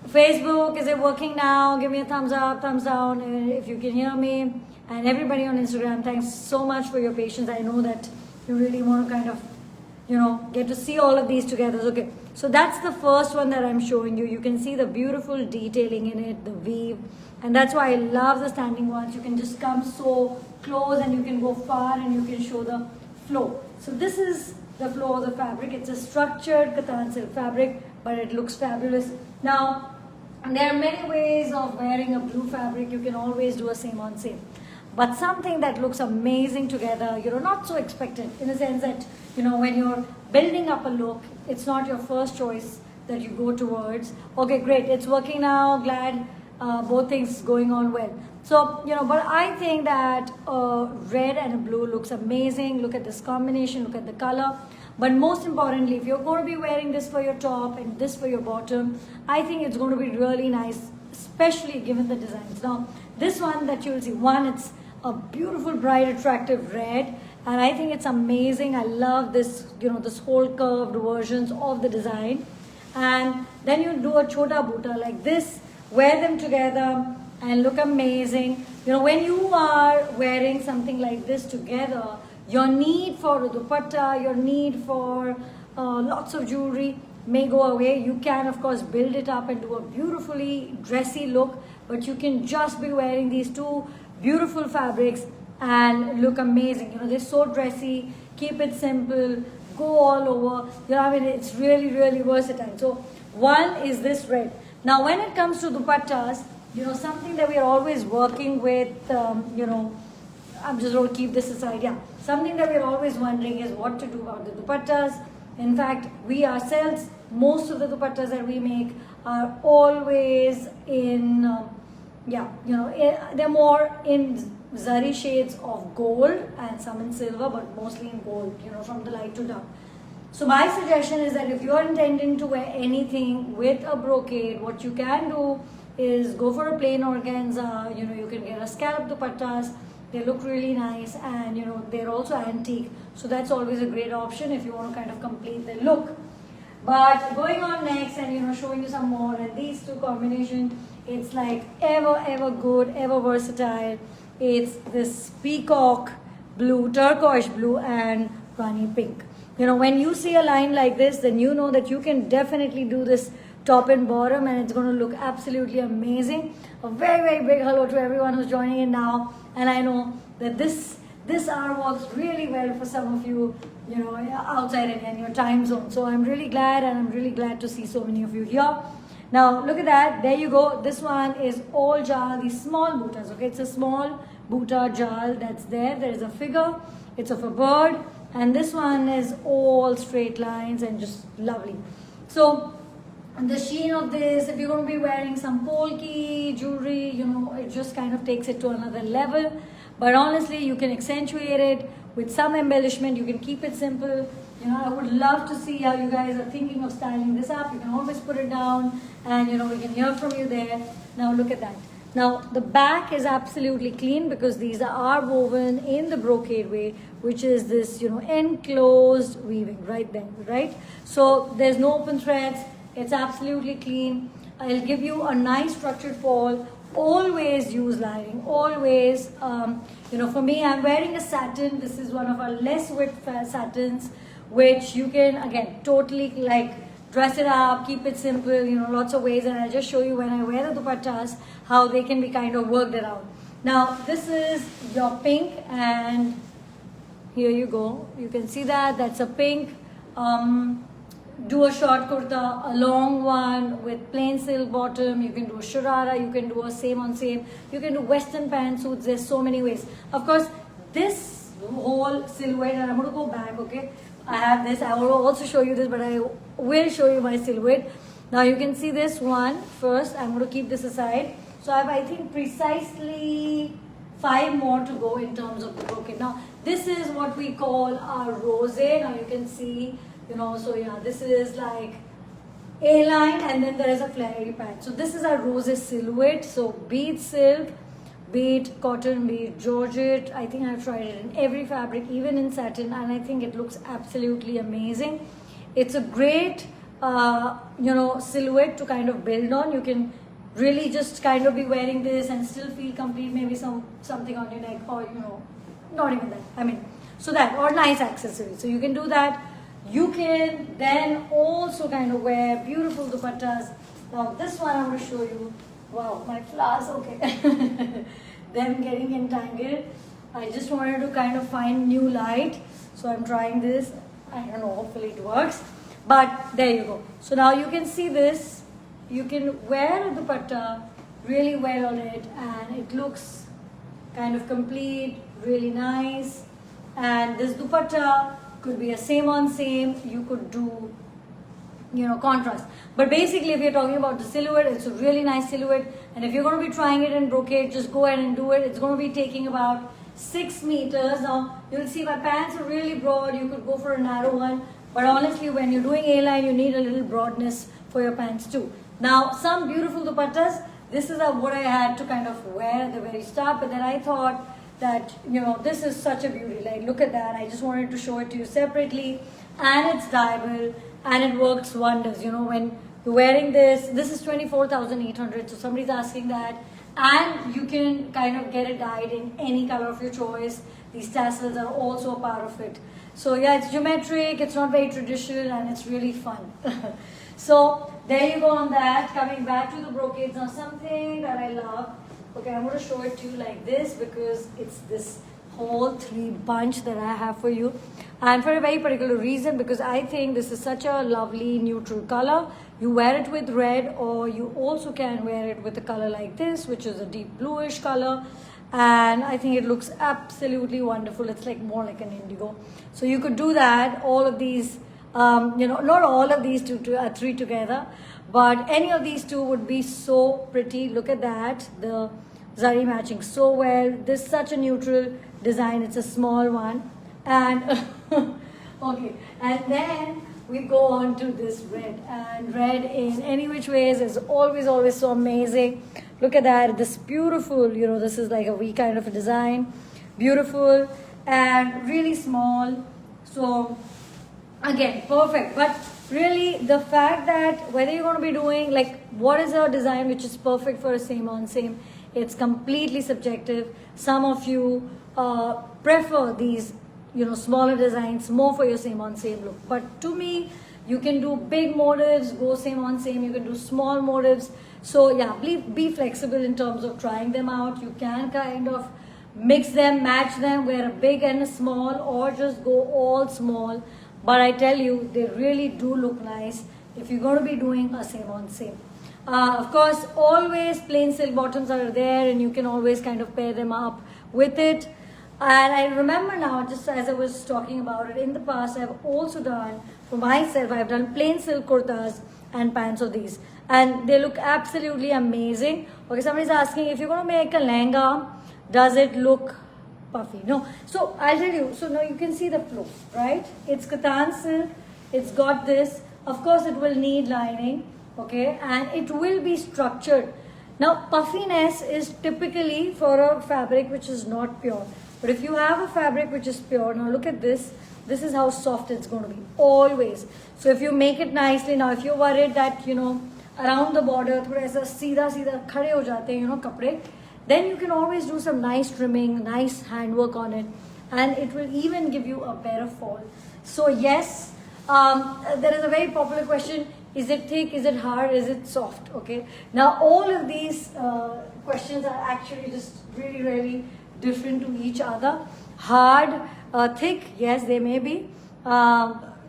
Facebook, is it working now? Give me a thumbs up, thumbs down if you can hear me. And everybody on Instagram, thanks so much for your patience. I know that you really want to kind of, get to see all of these together. Okay, so that's the first one that I'm showing you. You can see the beautiful detailing in it, the weave. And that's why I love the standing ones. You can just come so close and you can go far and you can show the flow. So this is the flow of the fabric. It's a structured kattan silk fabric, but it looks fabulous. Now, there are many ways of wearing a blue fabric. You can always do a same on same. But something that looks amazing together, not so expected, in a sense that, when you're building up a look, it's not your first choice that you go towards. Okay, great, it's working now, glad both things going on well. So, but I think that red and a blue looks amazing. Look at this combination, look at the color. But most importantly, if you're going to be wearing this for your top and this for your bottom, I think it's going to be really nice, especially given the designs. Now, this one that you'll see, it's a beautiful, bright, attractive red. And I think it's amazing. I love this, this whole curved versions of the design. And then you do a chota boota like this, wear them together and look amazing. When you are wearing something like this together, your need for a dupatta, your need for lots of jewelry may go away. You can, of course, build it up and do a beautifully dressy look, but you can just be wearing these two beautiful fabrics and look amazing. They're so dressy. Keep it simple. Go all over. It's really, really versatile. So one is this red. Now, when it comes to dupattas, something that we are always working with, I'm just going to keep this aside. Yeah, something that we're always wondering is what to do about the dupattas. In fact, we ourselves, most of the dupattas that we make are always in, they're more in zari shades of gold and some in silver, but mostly in gold, from the light to dark. So my suggestion is that if you're intending to wear anything with a brocade, what you can do is go for a plain organza. You can get a scallop dupattas. They look really nice, and they're also antique. So that's always a great option if you want to kind of complete the look. But going on next and showing you some more, and these two combinations, it's like ever good, ever versatile. It's this peacock blue, turquoise blue, and Rani pink. When you see a line like this, then you know that you can definitely do this top and bottom, and it's going to look absolutely amazing. A very, very big hello to everyone who's joining in now. And I know that this hour works really well for some of you, outside India in your time zone. So I'm really glad, and I'm really glad to see so many of you here. Now, look at that. There you go. This one is all jal, these small bootas. Okay, it's a small boota jal that's there. There is a figure. It's of a bird. And this one is all straight lines and just lovely. So, the sheen of this, if you're going to be wearing some polki jewelry, it just kind of takes it to another level. But honestly, you can accentuate it with some embellishment. You can keep it simple. I would love to see how you guys are thinking of styling this up. You can always put it down and, we can hear from you there. Now, look at that. Now, the back is absolutely clean because these are woven in the brocade way, which is this, enclosed weaving right there, right? So, there's no open threads. It's absolutely clean. I'll give you a nice structured fall. Always use lining. Always, for me, I'm wearing a satin. This is one of our less width satins, which you can, again, totally dress it up, keep it simple, lots of ways. And I'll just show you when I wear the dupattas, how they can be kind of worked around. Now, this is your pink, and here you go. You can see that. That's a pink. Do a short kurta, a long one with plain silk bottom. You can do a sharara, you can do a same on same. You can do western pantsuits. There's so many ways. Of course, this whole silhouette, and I'm going to go back, okay? I have this. I will also show you this, but I will show you my silhouette. Now, you can see this one first. I'm going to keep this aside. So, I have, I think, precisely 5 more to go in terms of the brocade. Now, this is what we call our rose. Now, you can see, so yeah, this is like A-line, and then there is a flary patch. So this is our roses silhouette. So be it silk, be it cotton, be it georgette. I think I've tried it in every fabric, even in satin, and I think it looks absolutely amazing. It's a great silhouette to kind of build on. You can really just kind of be wearing this and still feel complete, maybe something on your neck, or not even that, I mean, so that, or nice accessories. So you can do that. You can then also kind of wear beautiful dupattas. Now this one I'm going to show you. Wow, my flowers, okay. Them getting entangled. I just wanted to kind of find new light, so I'm trying this. I don't know, hopefully it works, but there you go. So now you can see this. You can wear a dupatta really well on it, and it looks kind of complete, really nice. And this dupatta could be a same on same. You could do contrast, but basically if you're talking about the silhouette, it's a really nice silhouette. And if you're going to be trying it in brocade, just go ahead and do it. It's going to be taking about 6 meters. Now you'll see my pants are really broad. You could go for a narrow one, but honestly when you're doing A-line, you need a little broadness for your pants too. Now some beautiful dupattas. This is what I had to kind of wear at the very start, but then I thought that this is such a beauty. Like, look at that. I just wanted to show it to you separately, and it's dyeable and it works wonders. When you're wearing this is 24,800. So somebody's asking that, and you can kind of get it dyed in any color of your choice. These tassels are also a part of it. So yeah, it's geometric, it's not very traditional, and it's really fun. So there you go on that. Coming back to the brocades, now something that I love. Okay, I'm going to show it to you like this because it's this whole 3 bunch that I have for you, and for a very particular reason, because I think this is such a lovely neutral color. You wear it with red, or you also can wear it with a color like this, which is a deep bluish color, and I think it looks absolutely wonderful. It's like more like an indigo. So you could do that. All of these, not all of these three together, but any of these two would be so pretty. Look at that. The zari matching so well. This is such a neutral design. It's a small one, and okay, and then we go on to this red, and red in any which ways is always so amazing. Look at that. This beautiful, this is like a V kind of a design, beautiful and really small. So again, perfect. But really, the fact that whether you're going to be doing, like, what is a design which is perfect for a same on same, it's completely subjective. Some of you prefer these smaller designs more for your same on same look, but to me, you can do big motifs, go same on same. You can do small motifs. So yeah, be flexible in terms of trying them out. You can kind of mix them, match them, wear a big and a small, or just go all small. But I tell you, they really do look nice if you're going to be doing a same on same. Of course, always plain silk bottoms are there, and you can always kind of pair them up with it. And I remember now, just as I was talking about it, in the past I've also done, for myself, I've done plain silk kurtas and pants of these, and they look absolutely amazing. Okay, somebody's asking, if you're going to make a lehenga, does it look puffy? No. So I'll tell you. So now you can see the flow, right? It's kattan silk. It's got this. Of course, it will need lining, okay, and it will be structured. Now, puffiness is typically for a fabric which is not pure. But if you have a fabric which is pure, now look at this. This is how soft it's going to be, always. So if you make it nicely, now if you're worried that, around the border, thoda aisa seedha khade ho jate hain, kapde, then you can always do some nice trimming, nice handwork on it, and it will even give you a better fall. So yes, there is a very popular question: is it thick? Is it hard? Is it soft? Okay. Now all of these questions are actually just really different to each other. Hard, thick, yes, they may be.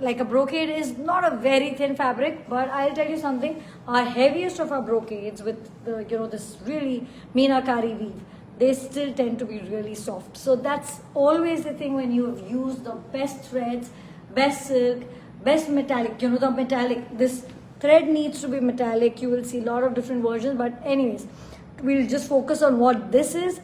Like a brocade is not a very thin fabric, but I'll tell you something. Our heaviest of our brocades with the this really meenakari weave, they still tend to be really soft. So that's always the thing when you have used the best threads, best silk, best metallic. The metallic. This thread needs to be metallic. You will see a lot of different versions, but anyways, we'll just focus on what this is.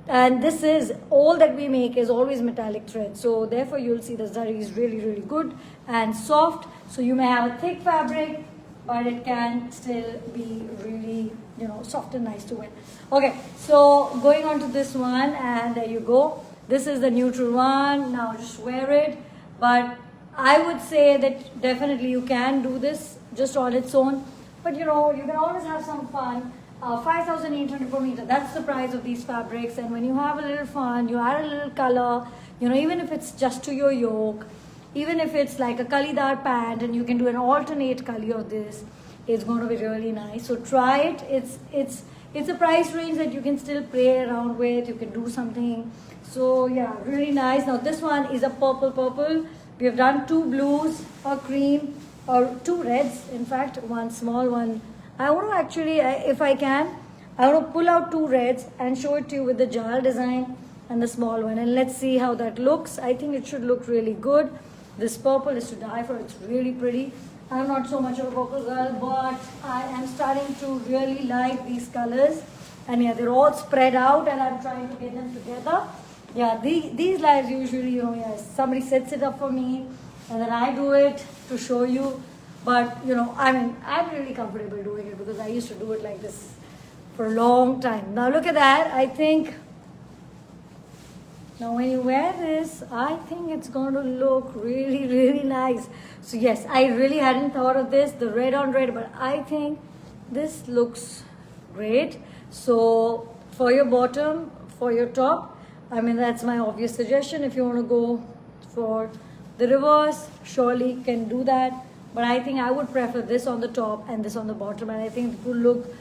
And this is all that we make is always metallic thread. So therefore you'll see the zari is really good and soft. So you may have a thick fabric, but it can still be really soft and nice to wear. Okay, so going on to this one, and there you go. This is the neutral one. Now just wear it. But I would say that definitely you can do this just on its own. But you know, you can always have some fun. 5,800 per meter, that's the price of these fabrics. And when you have a little fun, you add a little color, you know, even if it's just to your yoke, even if it's like a kalidar pant and you can do an alternate color of this, it's going to be really nice. So try it. It's a price range that you can still play around with. You can do something. So yeah, really nice. Now this one is a purple. We have done 2 blues, a cream, or 2 reds. In fact, one small one. I want to actually, if I can, I want to pull out 2 reds and show it to you with the jar design and the small one. And let's see how that looks. I think it should look really good. This purple is to die for. It's really pretty. I'm not so much of a purple girl, but I am starting to really like these colors. And yeah, they're all spread out and I'm trying to get them together. Yeah, these lives usually, you know, yeah, somebody sets it up for me and then I do it to show you. But, you know, I mean, I'm really comfortable doing it because I used to do it like this for a long time. Now look at that. I think, now when you wear this, I think it's going to look really, really nice. So yes, I really hadn't thought of this, the red on red, but I think this looks great. So for your bottom, for your top, I mean, that's my obvious suggestion. If you want to go for the reverse, surely you can do that. But I think I would prefer this on the top and this on the bottom. And I think it will look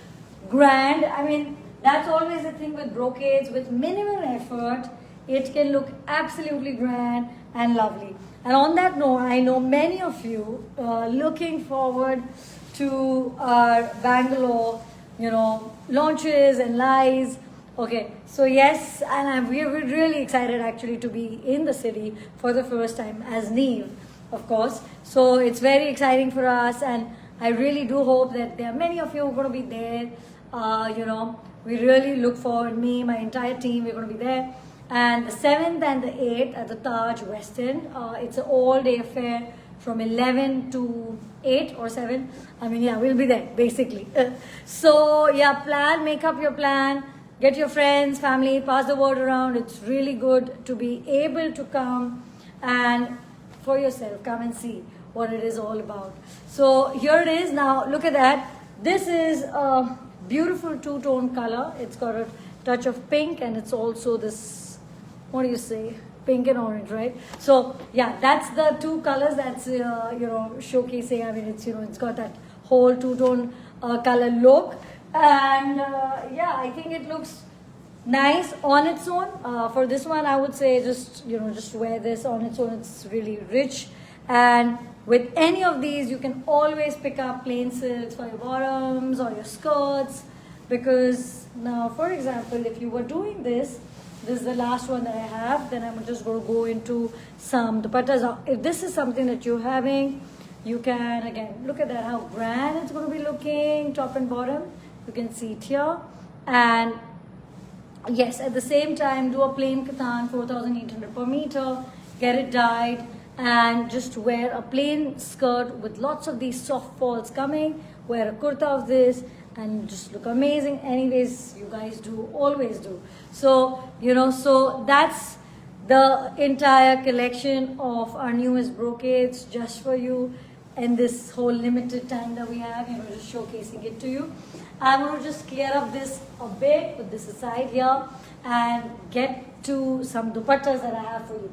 grand. I mean, that's always the thing with brocades. With minimal effort, it can look absolutely grand and lovely. And on that note, I know many of you looking forward to our Bangalore, you know, launches and lives. Okay, so yes, and we're really excited actually to be in the city for the first time as Neve, of course. So it's very exciting for us, and I really do hope that there are many of you who are going to be there. You know, we really look forward, me, my entire team, we're going to be there. And the 7th and the 8th at the Taj West End. It's an all-day affair from 11 to 8 or 7. I mean, yeah, we'll be there, basically. So, yeah, make up your plan. Get your friends, family, pass the word around. It's really good to be able to come and for yourself, come and see what it is all about. So, here it is. Now, look at that. This is a beautiful 2-tone color. It's got a touch of pink and it's also this, what do you say, pink and orange, right? So yeah, that's the 2 colors that's you know, showcasing. I mean, it's, you know, it's got that whole 2-tone color look. And yeah, I think it looks nice on its own. For this one, I would say just, you know, just wear this on its own. It's really rich. And with any of these, you can always pick up plain silks for your bottoms or your skirts. Because now, for example, if you were doing this is the last one that I have, then I'm just going to go into some dupattas. If this is something that you're having, you can, again, look at that, how grand it's going to be looking, top and bottom. You can see it here. And yes, at the same time, do a plain katan, 4,800 per meter, get it dyed, and just wear a plain skirt with lots of these soft falls coming, wear a kurta of this, and just look amazing. Anyways, you guys do, always do. So, you know, so that's the entire collection of our newest brocades just for you in this whole limited time that we have, you know, just showcasing it to you. I'm going to just clear up this a bit, put this aside here, and get to some dupattas that I have for you.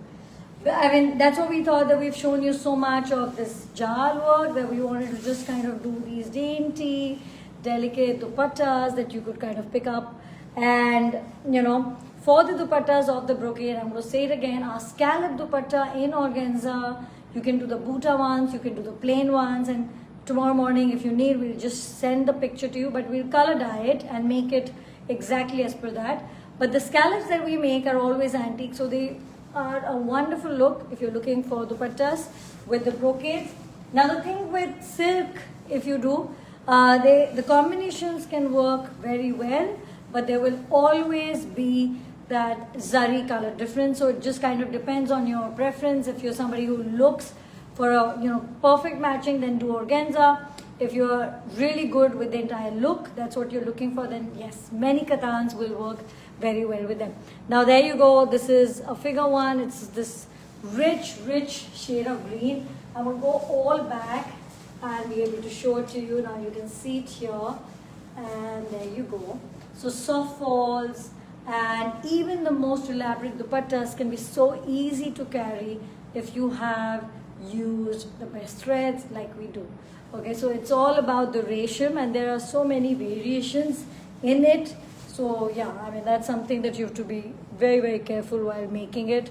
I mean, that's what we thought, that we've shown you so much of this jal work, that we wanted to just kind of do these dainty, delicate dupattas that you could kind of pick up. And, you know, for the dupattas of the brocade, I'm going to say it again, our scallop dupatta in organza, you can do the buta ones, you can do the plain ones, and tomorrow morning if you need, we'll just send the picture to you, but we'll color dye it and make it exactly as per that. But the scallops that we make are always antique, so they are a wonderful look if you're looking for dupattas with the brocades. Now the thing with silk, if you do, the combinations can work very well, but there will always be that zari color difference. So it just kind of depends on your preference. If you're somebody who looks for a, you know, perfect matching, then do organza. If you're really good with the entire look, that's what you're looking for, then yes, many katans will work very well with them. Now there you go. This is a figure one. It's this rich shade of green. I will go all back and be able to show it to you. Now you can see it here, and there you go. So soft falls, and even the most elaborate dupattas can be so easy to carry if you have used the best threads like we do. Okay, so it's all about the resham, and there are so many variations in it. So yeah, I mean, that's something that you have to be very, very careful while making it.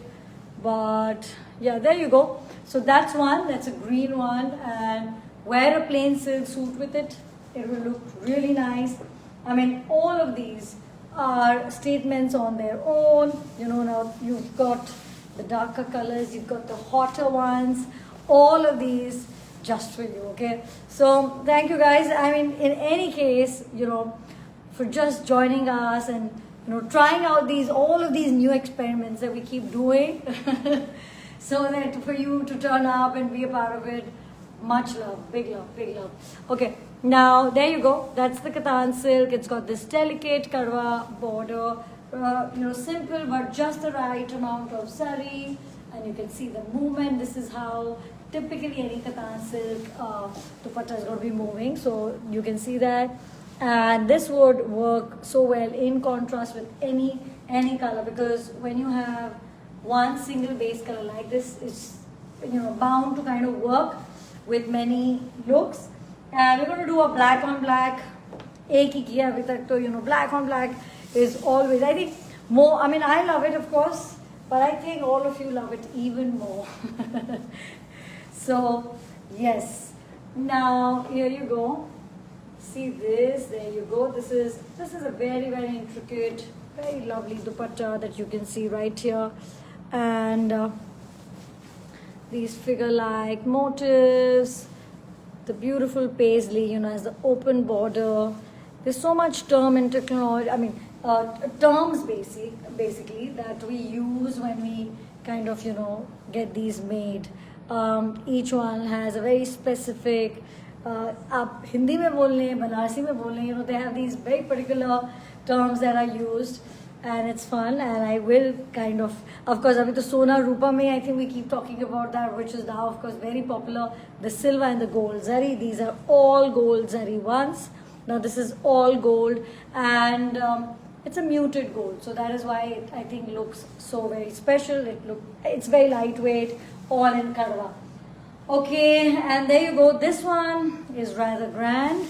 But yeah, there you go. So that's one, that's a green one, and wear a plain silk suit with it. It will look really nice. I mean, all of these are statements on their own. You know, now you've got the darker colors, you've got the hotter ones, all of these just for you, okay? So thank you guys. I mean, in any case, you know, for just joining us and, you know, trying out all of these new experiments that we keep doing so that for you to turn up and be a part of it. Much love, big love, big love. Okay, now there you go. That's the Katan silk. It's got this delicate karwa border, you know, simple but just the right amount of sari, and you can see the movement. This is how typically any Katan silk dupatta is going to be moving. So you can see that, and this would work so well in contrast with any color, because when you have one single base color like this, it's, you know, bound to kind of work with many looks. And we're going to do a black on black. Ek hi kiya abhi tak to, you know, black on black is always, I think, more. I mean, I love it, of course, but I think all of you love it even more. So yes, now here you go. See this, there you go. This is a very, very intricate, very lovely dupatta that you can see right here, and these figure-like motifs, the beautiful paisley, you know, as the open border. There's so much term and technology, I mean, terms basically that we use when we kind of, you know, get these made. Each one has a very specific, आप हिंदी में बोल लें, बनारसी में बोल लें, you know, they have these very particular terms that are used. And it's fun, and I will kind of course, abhi to Sona Rupa mein, I think we keep talking about that, which is now, of course, very popular. The silver and the gold zari, these are all gold zari ones. Now this is all gold, and it's a muted gold, so that is why it, I think, looks so very special. It's very lightweight, all in karwa. Okay, and there you go. This one is rather grand.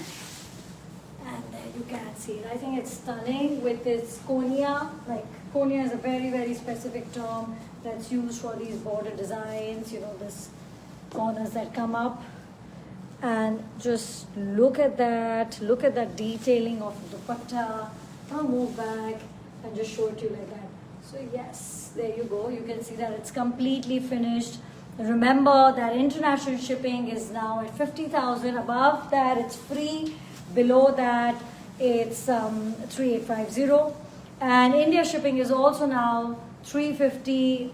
You can see it. I think it's stunning with this konia. Like, konia is a very, very specific term that's used for these border designs, you know, this corners that come up. And just look at that detailing of the dupatta. I'll move back and just show it to you like that. So yes, there you go. You can see that it's completely finished. Remember that international shipping is now at 50,000. Above that, it's free. Below that, it's 3850, and India shipping is also now 350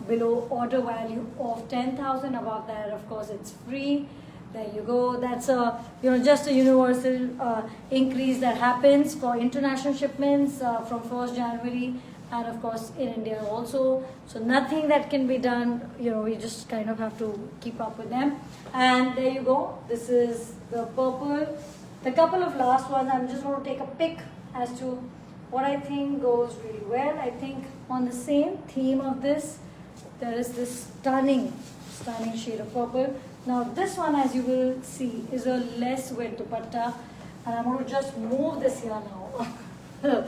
below order value of 10,000. Above that, of course, it's free. There you go. That's a, you know, just a universal increase that happens for international shipments from 1st January, and of course in India also. So nothing that can be done, you know, we just kind of have to keep up with them. And there you go. This is the purple. The couple of last ones, I'm just going to take a pick as to what I think goes really well. I think on the same theme of this, there is this stunning shade of purple. Now this one, as you will see, is a less wet dupatta, and I'm going to just move this here now.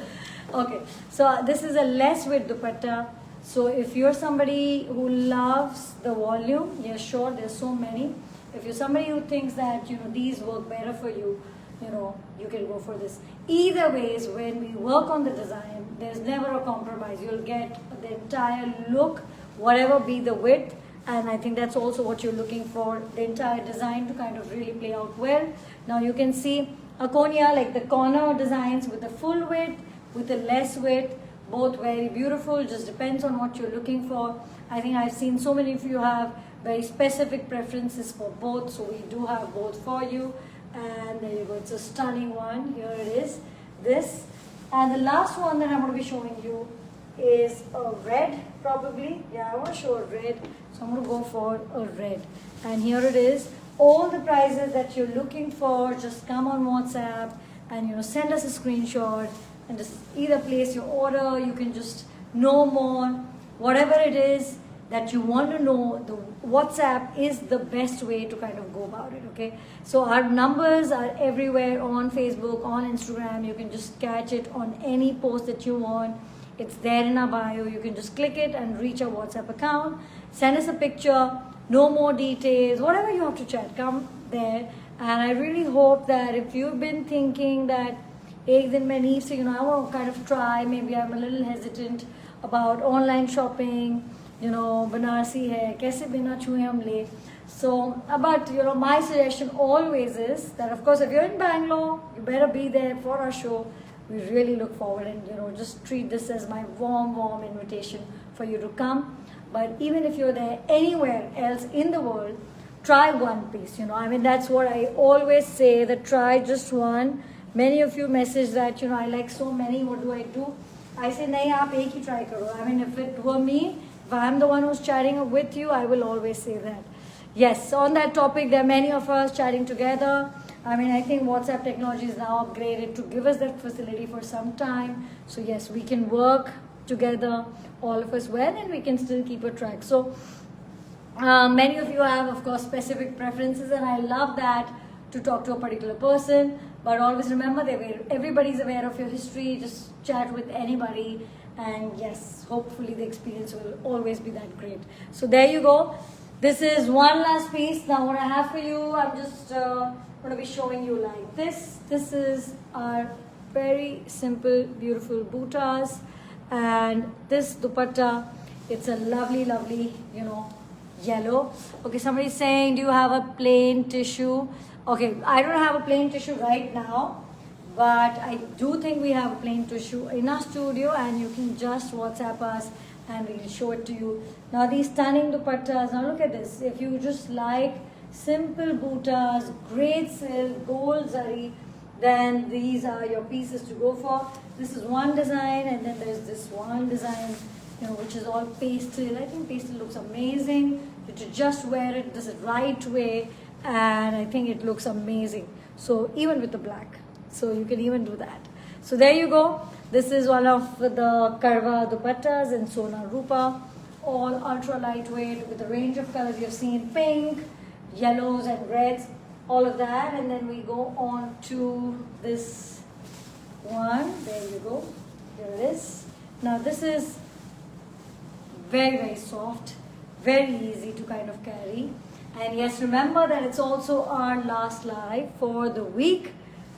Okay, so this is a less wet dupatta. So if you're somebody who loves the volume, yeah, sure, there's so many. If you're somebody who thinks that, you know, these work better for you, you know, you can go for this. Either ways, when we work on the design, there's never a compromise. You'll get the entire look, whatever be the width, and I think that's also what you're looking for, the entire design to kind of really play out well. Now you can see a konia, like the corner designs with the full width, with the less width, both very beautiful, just depends on what you're looking for. I think I've seen so many of you have very specific preferences for both, so we do have both for you. And there you go, it's a stunning one. Here it is, this. And the last one that I'm going to be showing you is a red, probably. Yeah, I want to show a red, so I'm going to go for a red. And here it is. all the prices that you're looking for. Just come on WhatsApp and send us a screenshot and just either place your order. You can just know more, whatever it is that you want to know. The WhatsApp is the best way to kind of go about it. Okay, so our numbers are everywhere, on Facebook, on Instagram. You can just catch it on any post that you want. It's there in our bio. You can just click it and reach our WhatsApp account, send us a picture, know more details, whatever you have to chat, come there. And I really hope that if you've been thinking that ek din main need to, I want to kind of try, maybe I'm a little hesitant about online shopping, Banarsi hai, kaise bina chue hum le. So, but my suggestion always is that, of course, if you're in Bangalore, you better be there for our show. We really look forward, and just treat this as my warm invitation for you to come. But even if you're there anywhere else in the world, try one piece. That's what I always say, that try just one. Many of you message that, I like so many, what do I do? I say, nahi, aap ek hi try karo. If it were me, if I'm the one who's chatting with you, I will always say that. Yes, on that topic, there are many of us chatting together. I think WhatsApp technology is now upgraded to give us that facility for some time. So yes, we can work together, all of us well, and we can still keep a track. So many of you have, of course, specific preferences, and I love that, to talk to a particular person. But always remember, everybody's aware of your history. Just chat with anybody, and yes, hopefully the experience will always be that great. So there you go. This is one last piece. Now what I have for you, I'm just going to be showing you like this. This is our very simple, beautiful bootas, and this dupatta, it's a lovely, yellow. Okay, somebody's saying, do you have a plain tissue? Okay, I don't have a plain tissue right now, but I do think we have a plain tissue in our studio, and you can just WhatsApp us and we'll show it to you. Now these stunning dupattas, now look at this. If you just like simple bootas, great silk, gold zari, then these are your pieces to go for. This is one design, and then there's this one design, which is all pastel. I think pastel looks amazing. You should just wear it the right way, and I think it looks amazing. So even with the black, so you can even do that. So there you go. This is one of the Karwa dupattas in Sona Rupa, all ultra lightweight with a range of colors. You've seen pink, yellows and reds, all of that. And then we go on to this one. There you go. Here it is. Now this is very soft, very easy to kind of carry. And yes, remember that it's also our last live for the week.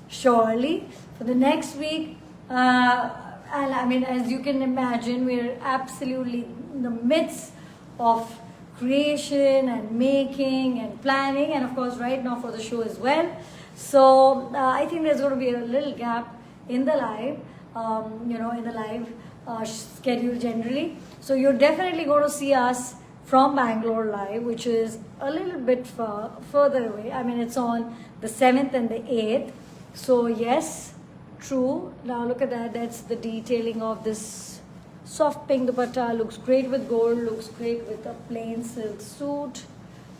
Surely for the next week, and as you can imagine, we're absolutely in the midst of creation and making and planning, and of course right now for the show as well. So I think there's going to be a little gap in the live, in the live schedule generally. So you're definitely going to see us from Bangalore live, which is a little bit further away. It's on the 7th and the 8th. So yes, true. Now look at that. That's the detailing of this soft pink dupatta. Looks great with gold. Looks great with a plain silk suit.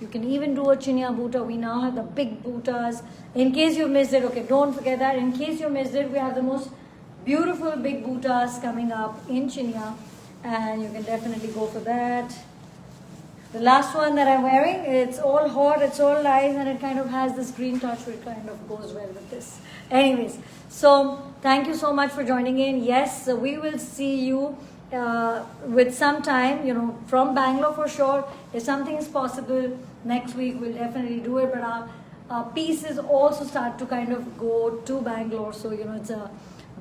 You can even do a chinya boota. We now have the big bootas. In case you missed it, okay, don't forget that. In case you missed it, we have the most beautiful big bootas coming up in chinya, and you can definitely go for that. The last one that I'm wearing, it's all hot, it's all nice, and it kind of has this green touch, which kind of goes well with this. Anyways, so thank you so much for joining in. Yes, so we will see you with some time, from Bangalore for sure. If something is possible next week, we'll definitely do it. But our pieces also start to kind of go to Bangalore, so it's a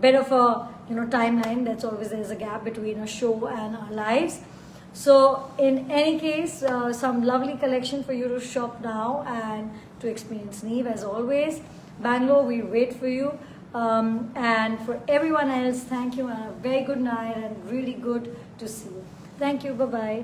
bit of a timeline. That's always, there's a gap between a show and our lives. So in any case, some lovely collection for you to shop now and to experience Neve as always. Bangalore, we wait for you. And for everyone else, thank you and a very good night, and really good to see you. Thank you. Bye-bye.